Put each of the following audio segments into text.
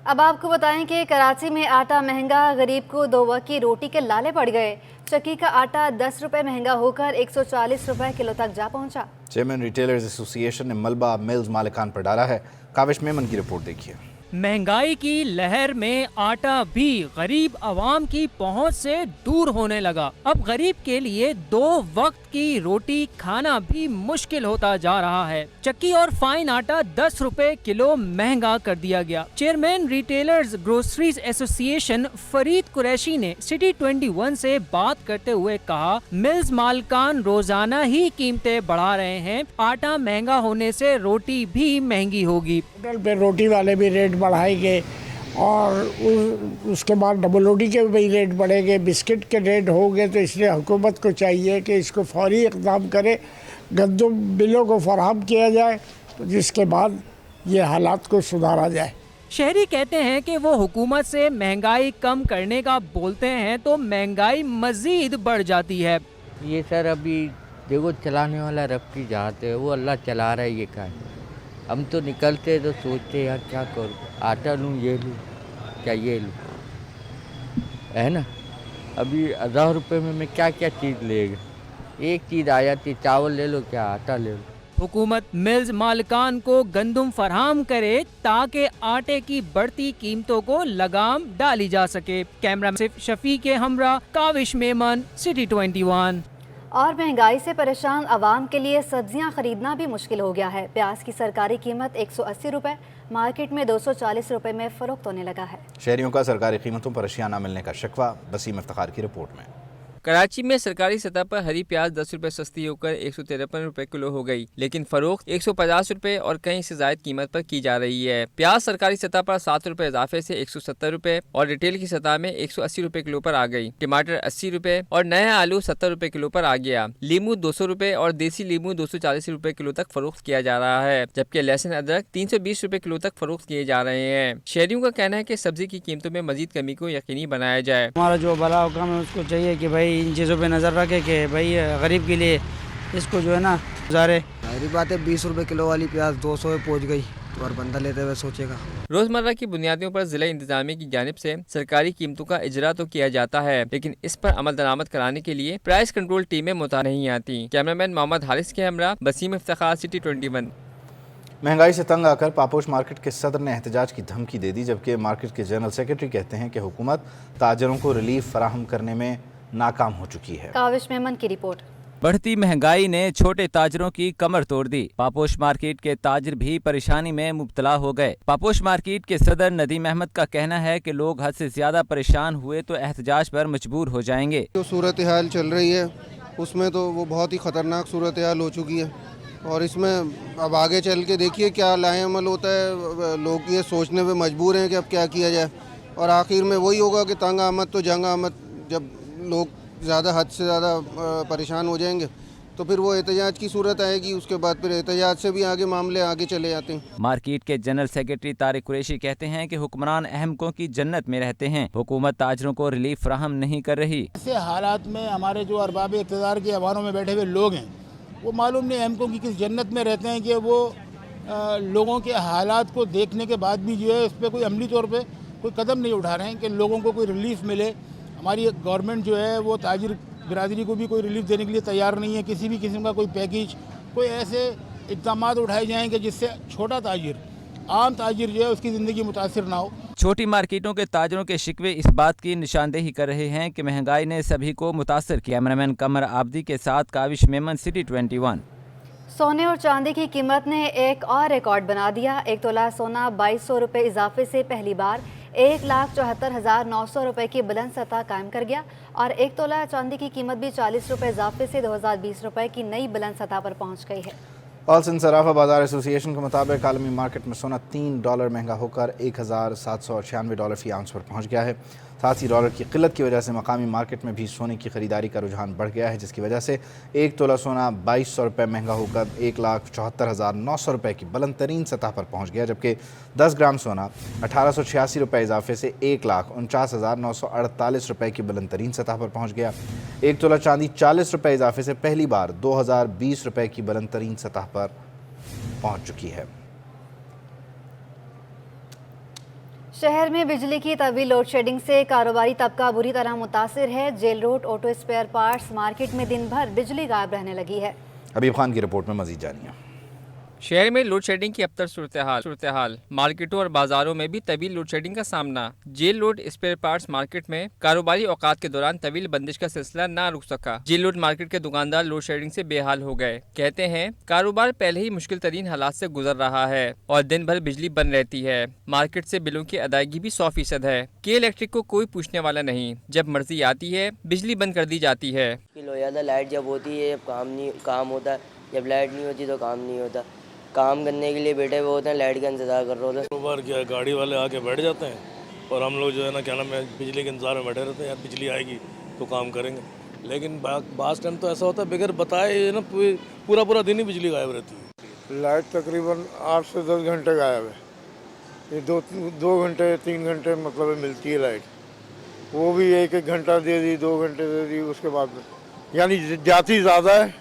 اب آپ کو بتائیں کہ کراچی میں آٹا مہنگا، غریب کو 2 وقت کی روٹی کے لالے پڑ گئے۔ چکی کا آٹا 10 روپے مہنگا ہو کر 140 روپے کلو تک جا پہنچا۔ چیئرمین ریٹیلرز ایسوسی ایشن نے ملبہ ملز مالکان پر ڈالا ہے۔ کاوش میمن کی رپورٹ دیکھیے۔ مہنگائی کی لہر میں آٹا بھی غریب عوام کی پہنچ سے دور ہونے لگا۔ اب غریب کے لیے 2 وقت کی روٹی کھانا بھی مشکل ہوتا جا رہا ہے۔ چکی اور فائن آٹا 10 روپے کلو مہنگا کر دیا گیا۔ چیئرمین ریٹیلرز گروسریز ایسوسی ایشن فرید قریشی نے سٹی 21 سے بات کرتے ہوئے کہا، ملز مالکان روزانہ ہی قیمتیں بڑھا رہے ہیں، آٹا مہنگا ہونے سے روٹی بھی مہنگی ہوگی۔ پہ روٹی والے بھی ریٹ بڑھائیں گے اور اس کے بعد ڈبل روٹی کے بھی ریٹ بڑھیں گے، بسکٹ کے ریٹ ہوں گے، تو اس لیے حکومت کو چاہیے کہ اس کو فوری اقدام کرے، گندم بلوں کو فراہم کیا جائے، جس کے بعد یہ حالات کو سدھارا جائے۔ شہری کہتے ہیں کہ وہ حکومت سے مہنگائی کم کرنے کا بولتے ہیں تو مہنگائی مزید بڑھ جاتی ہے۔ یہ سر ابھی دیکھو چلانے والا رب کی ذات ہے، وہ اللہ چلا رہا ہے، یہ کیا ہے۔ ہم تو نکلتے تو سوچتے یار کیا کروں، آٹا لوں یہ لوں کیا یہ لوں، ہے نا۔ ابھی 1000 روپے میں کیا کیا چیز لے گا، ایک چیز آ جاتی، چاول لے لو کیا آٹا لے لو۔ حکومت ملز مالکان کو گندم فراہم کرے تاکہ آٹے کی بڑھتی قیمتوں کو لگام ڈالی جا سکے۔ کیمرہ صرف شفیع کے ہمراہ کاوش میمن، سٹی 21۔ اور مہنگائی سے پریشان عوام کے لیے سبزیاں خریدنا بھی مشکل ہو گیا ہے۔ پیاز کی سرکاری قیمت 180 روپے، مارکیٹ میں 240 روپے میں فروخت ہونے لگا ہے۔ شہریوں کا سرکاری قیمتوں پر اشیاء نہ ملنے کا شکوہ، وسیم افتخار کی رپورٹ میں۔ کراچی میں سرکاری سطح پر ہری پیاز 10 روپے سستی ہو کر 153 روپے کلو ہو گئی، لیکن فروخت 150 روپے اور کہیں سے زائد قیمت پر کی جا رہی ہے۔ پیاز سرکاری سطح پر 7 روپے اضافے سے 170 روپے اور ریٹیل کی سطح میں 180 روپے کلو پر آ گئی۔ ٹماٹر 80 روپے اور نیا آلو 70 روپے کلو پر آ گیا۔ لیمو 200 روپے اور دیسی لیمو 240 روپے کلو تک فروخت کیا جا رہا ہے، جبکہ لہسن ادرک 320 روپے کلو تک فروخت کیے جا رہے ہیں۔ شہریوں کا کہنا ہے کہ سبزی کی قیمتوں میں مزید کمی کو یقینی بنایا جائے۔ ہمارا جو بڑا حکام ہے اس کو چاہیے کہ بھائی ان چیزوں پہ نظر رکھے کہ بھائی غریب کے لیے اس کو جو ہے نا گزارے۔ ظاہری بات ہے 20 روپے کلو والی پیاز 200 پہ پہنچ گئی تو اور بندہ لیتے ہوئے سوچے گا۔ روزمرہ کی بنیادوں پر ضلع انتظامیہ کی جانب سے سرکاری قیمتوں کا اجرا تو کیا جاتا ہے، لیکن اس پر عمل درآمد کرانے کے لیے پرائس کنٹرول ٹیمیں متعارف نہیں آتی۔ کیمرامین محمد حارث کے ہمراہ وسیم افتخار، سٹی 21۔ مہنگائی سے تنگ آ کر پاپوش مارکیٹ کے صدر نے احتجاج کی دھمکی دے دی، جبکہ مارکیٹ کے جنرل سیکرٹری کہتے ہیں کہ حکومت تاجروں کو ریلیف فراہم کرنے میں ناکام ہو چکی ہے۔ کاوش میمن کی رپورٹ۔ بڑھتی مہنگائی نے چھوٹے تاجروں کی کمر توڑ دی۔ پاپوش مارکیٹ کے تاجر بھی پریشانی میں مبتلا ہو گئے۔ پاپوش مارکیٹ کے صدر ندیم احمد کا کہنا ہے کہ لوگ حد سے زیادہ پریشان ہوئے تو احتجاج پر مجبور ہو جائیں گے۔ جو صورتحال چل رہی ہے اس میں تو وہ بہت ہی خطرناک صورتحال ہو چکی ہے، اور اس میں اب آگے چل کے دیکھیے کیا لاہ عمل ہوتا ہے۔ لوگ یہ سوچنے پہ مجبور ہیں کہ اب کیا کیا جائے، اور آخر میں وہی ہوگا کہ تنگ آمد تو جنگ آمد۔ جب لوگ زیادہ حد سے زیادہ پریشان ہو جائیں گے تو پھر وہ احتجاج کی صورت آئے گی، اس کے بعد پھر احتجاج سے بھی آگے معاملے آگے چلے جاتے ہیں۔ مارکیٹ کے جنرل سیکرٹری طارق قریشی کہتے ہیں کہ حکمران احمقوں کی جنت میں رہتے ہیں، حکومت تاجروں کو ریلیف فراہم نہیں کر رہی۔ ایسے حالات میں ہمارے جو ارباب اقتدار کے ایوانوں میں بیٹھے ہوئے لوگ ہیں وہ معلوم نہیں احمقوں کی کس جنت میں رہتے ہیں کہ وہ لوگوں کے حالات کو دیکھنے کے بعد بھی جو ہے اس پہ کوئی عملی طور پہ کوئی قدم نہیں اٹھا رہے ہیں کہ لوگوں کو کوئی ریلیف ملے۔ ہماری گورنمنٹ جو ہے وہ تاجر برادری کو بھی کوئی ریلیف دینے کے لیے تیار نہیں ہے۔ کسی بھی قسم کا کوئی پیکیج، کوئی ایسے اقدامات اٹھائے جائیں کہ جس سے چھوٹا تاجر، عام تاجر جو ہے اس کی زندگی متاثر نہ ہو۔ چھوٹی مارکیٹوں کے تاجروں کے شکوے اس بات کی نشاندہی کر رہے ہیں کہ مہنگائی نے سبھی کو متاثر کیا۔ کیمرامین قمر آبدی کے ساتھ کاوش میمن، سٹی 21۔ سونے اور چاندی کی قیمت نے ایک اور ریکارڈ بنا دیا۔ 1 تولہ سونا 2200 روپے اضافے سے پہلی بار 1,74,900 روپے کی بلند سطح قائم کر گیا، اور 1 تولہ چاندی کی قیمت بھی 40 روپے اضافے سے 2020 روپے کی نئی بلند سطح پر پہنچ گئی ہے۔ آل سندھ صرافہ بازار ایسوسی ایشن کے مطابق عالمی مارکیٹ میں سونا $3 مہنگا ہو کر $1,796 فی اونس پر پہنچ گیا ہے۔ ساتھ ہی ڈالر کی قلت کی وجہ سے مقامی مارکیٹ میں بھی سونے کی خریداری کا رجحان بڑھ گیا ہے، جس کی وجہ سے 1 تولہ سونا 2200 روپے مہنگا ہو کر 1,74,900 روپے کی بلند ترین سطح پر پہنچ گیا، جبکہ 10 گرام سونا 1886 روپے اضافے سے 1,49,948 روپے کی بلند ترین سطح پر پہنچ گیا۔ 1 تولہ چاندی 40 روپے اضافے سے پہلی بار 2020 روپے کی بلند ترین سطح پر پہنچ چکی ہے۔ शहर में बिजली की तवील लोड शेडिंग से कारोबारी तबका बुरी तरह मुतासिर है। Jail road auto spare parts market में दिन भर बिजली गायब रहने लगी है। हबीब खान की रिपोर्ट में मजीद जानिए। शहर में लोड शेडिंग की अबतर सूरत हाल, मार्केटों और बाजारों में भी तवील लोड शेडिंग का सामना। Jail road spare parts market में कारोबारी औकात के दौरान तवील बंदिश का सिलसिला ना रुक सका। जेल रोड मार्केट के दुकानदार लोड शेडिंग से बेहाल हो गए। कहते हैं कारोबार पहले ही मुश्किल तरीन हालात से गुजर रहा है और दिन भर बिजली बंद रहती है। मार्केट से बिलों की अदायगी भी 100% है। के इलेक्ट्रिक को कोई पूछने वाला नहीं, जब मर्जी आती है बिजली बंद कर दी जाती है। लाइट जब होती है जब काम होता है, जब लाइट नहीं होती तो काम नहीं होता। काम करने के लिए बैठे हुए होते हैं, लाइट का इंतजार कर रहे होते हैं। बार क्या गाड़ी वाले आके बैठ जाते हैं और हम लोग जो है ना क्या नाम है बिजली के इंतजार में बैठे रहते हैं, यार बिजली आएगी तो काम करेंगे। लेकिन बास टाइम तो ऐसा होता है बगैर बताए ना पूरा दिन ही बिजली गायब रहती है। लाइट तकरीबन 8 से 10 घंटे गायब है। ये दो घंटे 3 घंटे मतलब मिलती है लाइट, वो भी एक घंटा दे दी, 2 घंटे दे दी, उसके बाद यानी जाती ज़्यादा है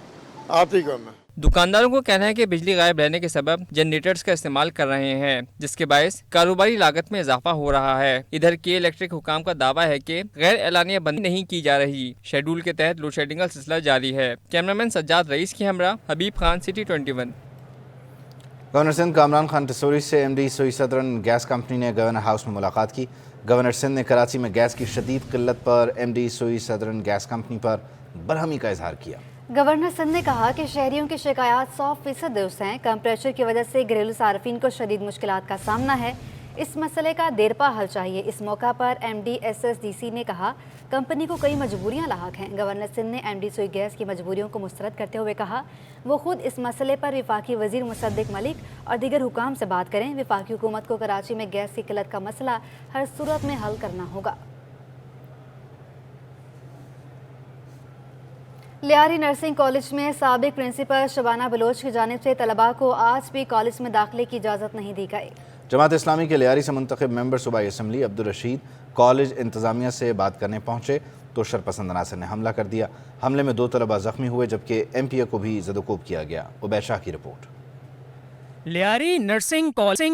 आती कम है। दुकानदारों को कहना है कि बिजली गायब रहने के सबब जनरेटर्स का इस्तेमाल कर रहे हैं, जिसके बायस कारोबारी लागत में इजाफा हो रहा है। इधर के इलेक्ट्रिक हुकाम का दावा है कि गैर एलानिया बंदी नहीं की जा रही, शेड्यूल के तहत लोड शेडिंग का सिलसिला जारी है। कैमरामैन सज्जाद रईस की हमरा, हबीब खान, सिटी 21। गवर्नर सिंध कामरान खान टिसोरी से MD सोई सदरन गैस कंपनी ने गवर्नर हाउस में मुलाकात की। गवर्नर सिंध ने कराची में गैस की शदीद किल्लत पर MD सोई सदरन गैस कंपनी पर बरहमी का इजहार किया। गवर्नर सिंध ने कहा कि शहरियों की शिकायत 100% दुरुस्त हैं। कम प्रेशर की वजह से घरेलू सार्फिन को शदीद मुश्किलात का सामना है। इस मसले का देरपा हल चाहिए। इस मौका पर MD SSDC ने कहा कंपनी को कई मजबूरियां लाहक हैं। गवर्नर सिंध ने MD सोई गैस की मजबूरियों को मुस्तरद करते हुए कहा वो खुद इस मसले पर वफाकी वजीर मुसद्दिक मलिक और दीगर हुकाम से बात करें। वफाकी हुकूमत को कराची में गैस की किल्लत का मसला हर सूरत में हल करना होगा। लियारी नर्सिंग कॉलेज में साबिक प्रिंसिपल शबाना बलोच की जानिब से तलबा को आज भी कॉलेज में दाखिले की इजाज़त नहीं दी गई। जमात इस्लामी के लियारी से मुंतखब मेंबर सूबाई असम्बली अब्दुल रशीद कॉलेज इंतज़ामिया से बात करने पहुंचे तो शरपसंद अनासर ने हमला कर दिया। हमले में 2 तलबा जख्मी हुए जबकि MPA को भी ज़दोकोब किया गया। उबैद शाह की रिपोर्ट। लियारी नर्सिंग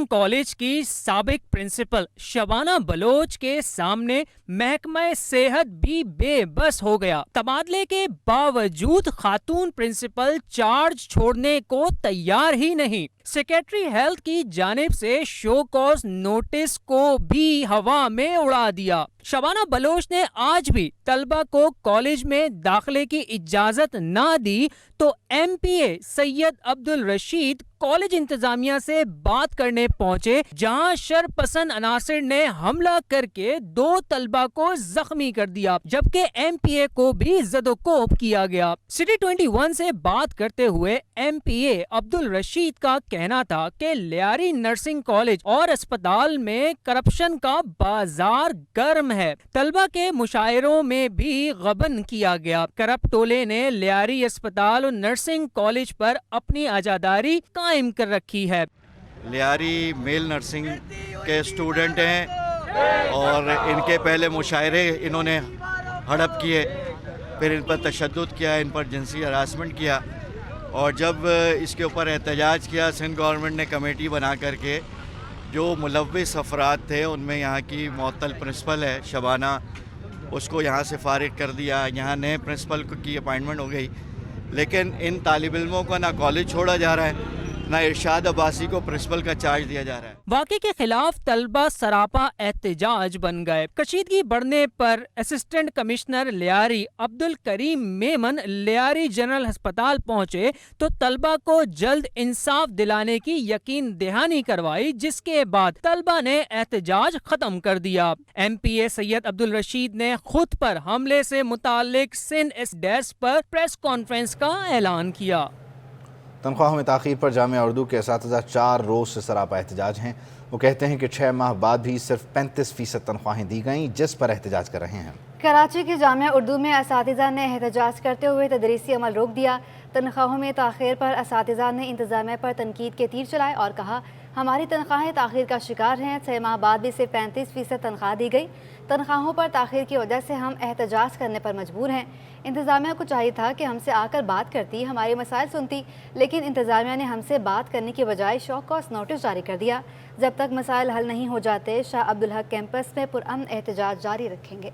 कॉलेज की साबिक प्रिंसिपल शबाना बलोच के सामने महकमा सेहत भी बेबस हो गया। तबादले के बावजूद खातून प्रिंसिपल चार्ज छोड़ने को तैयार ही नहीं। सेक्रेटरी हेल्थ की जानिब से शो कॉज नोटिस को भी हवा में उड़ा दिया। शबाना बलोच ने आज भी तलबा को कॉलेज में दाखिले की इजाजत ना दी तो MPA सैयद अब्दुल रशीद कॉलेज इंतजामिया से बात करने पहुंचे, जहां शरपसंद अनासिर ने हमला करके 2 तलबा को जख्मी कर दिया, जबकि MPA को भी जदोकोब किया गया। सिटी 21 से बात करते हुए MPA अब्दुल रशीद का कहना था कि लियारी नर्सिंग कॉलेज और अस्पताल में करप्शन का बाजार गर्म है। तलबा के मुशायरों में भी गबन किया गया। करप्ट टोले ने लियारी अस्पताल और नर्सिंग कॉलेज पर अपनी आजादारी कायम कर रखी है। लियारी मेल नर्सिंग के स्टूडेंट हैं और इनके पहले मुशायरे इन्होंने हड़प किए, फिर इन पर तशद्दुद किया, इन पर जिनसी हरासमेंट किया और जब इसके ऊपर एहतजाज किया सिंध गवर्नमेंट ने कमेटी बना करके जो मुलव्विस अफराद थे उनमें यहाँ की मुअत्तल प्रिंसिपल है शबाना, उसको यहाँ से फारिग कर दिया। यहाँ नए प्रिंसिपल की अपॉइंटमेंट हो गई, लेकिन इन तालिब इल्मों को ना कॉलेज छोड़ा जा रहा है ना इरशाद अब्बासी को प्रिंसिपल का चार्ज दिया जा रहा है। वाक़े के खिलाफ तलबा सरापा एहतजाज बन गए। कशीदगी बढ़ने पर assistant commissioner Lyari Abdul Karim Memon Lyari general अस्पताल पहुंचे तो तलबा को जल्द इंसाफ दिलाने की यकीन दहानी करवाई, जिसके बाद तलबा ने एहतजाज खत्म कर दिया। MPA सैयद अब्दुल रशीद ने खुद पर हमले से मुताल्लिक सिंध SDS पर प्रेस कॉन्फ्रेंस का ऐलान किया। तनख्वाहों में ताख़ीर पर जामिया उर्दू के असातिज़ा 4 रोज़ से सरापा एहतजाज हैं। वो कहते हैं कि 6 माह बाद भी सिर्फ 35% तनख्वाहें दी गईं, जिस पर एहतजाज कर रहे हैं। कराची की जामिया उर्दू में असातिज़ा ने एहतजाज करते हुए तदरीसी अमल रोक दिया। तनख्वाहों में ताख़ीर पर असातिज़ा ने इंतज़ामिया पर तनकीद के तीर चलाए और कहा हमारी तनख्वाहें ताख़ीर का शिकार हैं। 6 माह बाद भी सिर्फ 35% तनख्वाह दी गई। तनख्वाहों पर ताख़ीर की वजह से हम एहतजाज करने पर मजबूर हैं। इंतज़ामिया को चाहिए था कि हमसे आकर बात करती, हमारे मसाइल सुनती, लेकिन इंतज़ामिया ने हमसे बात करने की बजाय शो कॉज नोटिस जारी कर दिया। जब तक मसाइल हल नहीं हो जाते, शाह अब्दुल हक कैंपस में पुरअमन एहतजाज जारी रखेंगे।